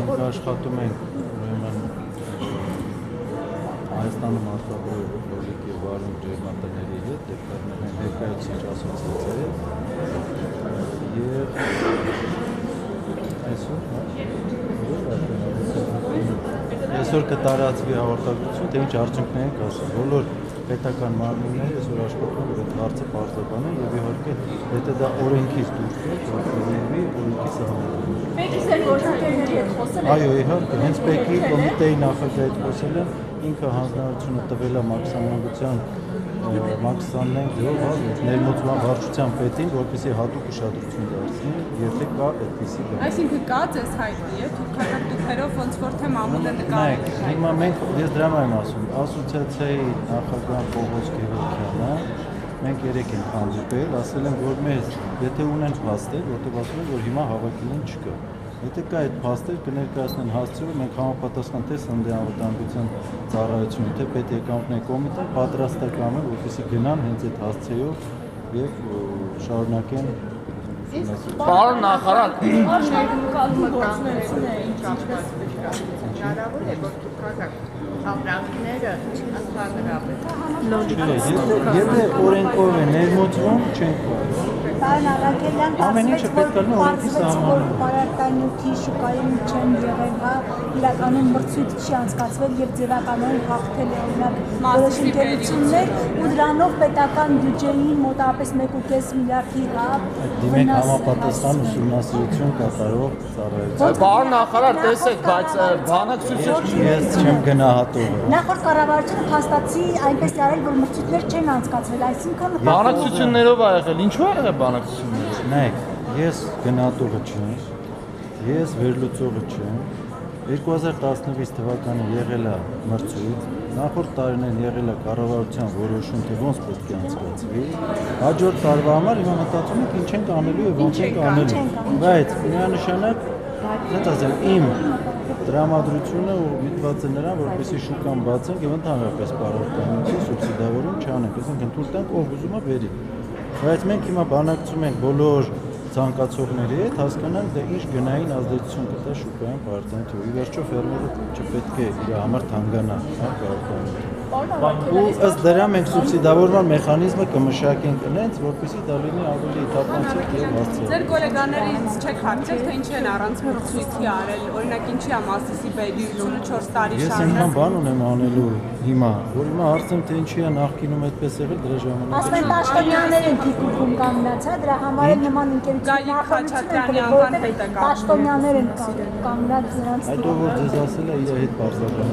մենք աշխատում ենք ուրեմն Հայաստանում արտադրող լոլիկի վարում ջերմատների հետ, դեպքերներ են ներկայացուցիչ ասոցիացիայի եւ այսօր կտարածվի հաղորդակցություն, թե ինչ արդյունքներ են կասել։ Բոլոր պետական մարմինները այսօր աշխատում են այդ հարցը պարզաբանել եւ իհարկե եթե դա օրենքից դուրս է, որովհետեւ օրենքի սահմաններում։ Պեկի ձեր գործընկերների հետ խոսել եք։ Այո, իհարկե, հենց Պեկի կոմիտեի նախագահի հետ խոսել եմ, ինքը հանձնարարությունը տվել է Մաքսանյանով, ներմուծման վարչության պետին, որպեսզի հատուկ ուշադրություն դարձնի, եթե կա այդպիսի բան։ Այսինքն կա ձեզ հայտնի է, դուք քարտուքերով ոնց որ թե մամուլը նկարել եք։ Հիմա մենք ես դրա եմ ասում, ասոցիացիայի նախագահ Պողոս Գևորգյանը մենք երեք ենք հանդիպել, ասել են, որ մեզ եթե ունեն փաստեր, որտեղ ասում են, որ հիմա հավաքելին չկա։ Եթե կա այդ փաստեր կներկայացնեն հասցեով, մենք համապատասխան թե Սննդի անվտանգության ծառայությունը, թե պետեկամտների կոմիտեն պատրաստ է կամել, որպեսզի գնան հենց այդ հասցեով եւ շարունակեն Պարոն նախարար, հնարավոր է որ թուրքական ապրանքները ընդհանրապես եթե օրենքով է ներմուծվում, չենք Պարոն Արաքելյան, ամեն ինչը պետք է լինի օրենքի սահմանում։ Պարարտանյութի շուկայում չեն եղել, հա, իրականում մրցույթ չի անցկացվել եւ ձևականորեն հաղթել է օրինակ որոշ ընկերություններ ու դրանով պետական բյուջեին մոտավորապես 1.5 միլիարդի հա Դիմենք համապատասխան ուսումնասիրություն կատարող ծառայություն։ պարոն նախարար, տեսեք, բայց բանակցություն Ես չեմ գնահատող։ Նախորդ կառավարությունը փաստացի այնպես արել, որ մրցույթներ չեն անցկացվել, այսինքն բանակցություններով ա եղել, ինչու ա եղել բանակցությունները։ Նայեք, ես գնահատողը չեմ, ես վերլուծողը չեմ։ 2016 թվականին եղել է մրցույթ, նախորդ տարիներին եղել է կառավարության որոշում, թե ոնց պետք է անցկացվի։ Հաջորդ տարվա համար հիմա մտածում ենք ինչ ենք անելու եւ ոնց ենք անելու։ Բայց միանշանակ ասեմ, իմ տրամադրությունը ուղղված է նրան, որպեսզի շուկան բացենք եւ ընդհանրապես պարարտանյութի սուբսիդավորում չանենք, այսինքն թույլ տանք ով ուզում է բերի։ Բայց մենք հիմա բանակցում ենք բոլոր ցանկացողների հետ, հասկանանք դա ինչ գնային ազդեցություն կտա շուկայում պարարտանյութի։ Ի վերջո ֆերմերը չպետք է իր համար թանկանա, հա, պարարտանյութը։ Ու ըստ դրա մենք սուբսիդավորման մեխանիզմը կմշակենք այնց, որպեսզի դա լինի ավելի թափանցիկ եւ հասցե։ Ձեր գոլեգաներից չեք հարցել, թե ինչ են առանց մրցույթի արել, օրինակ ինչի է Մասիսի բերությունը 4 տարի Ես շարունակ։ նման բան ունեմ անելու հիմա, որ հիմա հարցեմ թե ինչի է նախկինում այդպես եղել դրա ժամանակ։ ասեն Պաշտոնյաներ են թիկունքում կանգնած, հա, դրա համար էլ նման ընկերություններ Խաչատրյանի անվան պետական Պաշտոնյաներ են կանգնած նրանց Այդ ով որ ձեզ ասել է իր հետ բարձրացնել։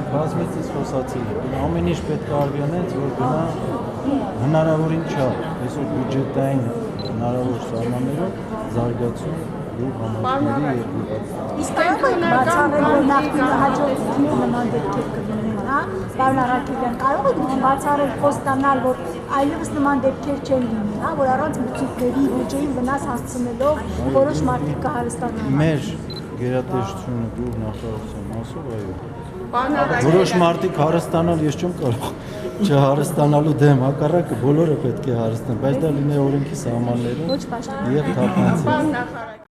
Բազմիցս խոսացել եմ, ամեն ինչ պետք է արվի այնց, որ գնա հնարավորին չափ, այսօր բյուջետային հնարավոր սահմաններով զարգացում ու համակարգերի երկու։ Իսկ կարող եք բացառել, որ նախկին հաջորդությունները նման դեպքեր կլինեն, հա? Պարոն Արաքելյան, կարող եք բացառել խոստանալ, որ այլևս նման դեպքեր չեն լինի, հա, որ առանց մրցույթների ոճային վնաս հասցնելով որոշ մարդիկ կհարստանան։ Մեր գերատեսչությունը դու նախարարության մասով այո։ Պարոն Որոշ մարդիկ հարստանալ ես չեմ կարող չհարստանալու դեմ, հակառակը բոլորը պետք է հարստեն, բայց դա լինի օրենքի սահմաններում Ոչ պաշտպան։ եւ թափանցի։ նախարար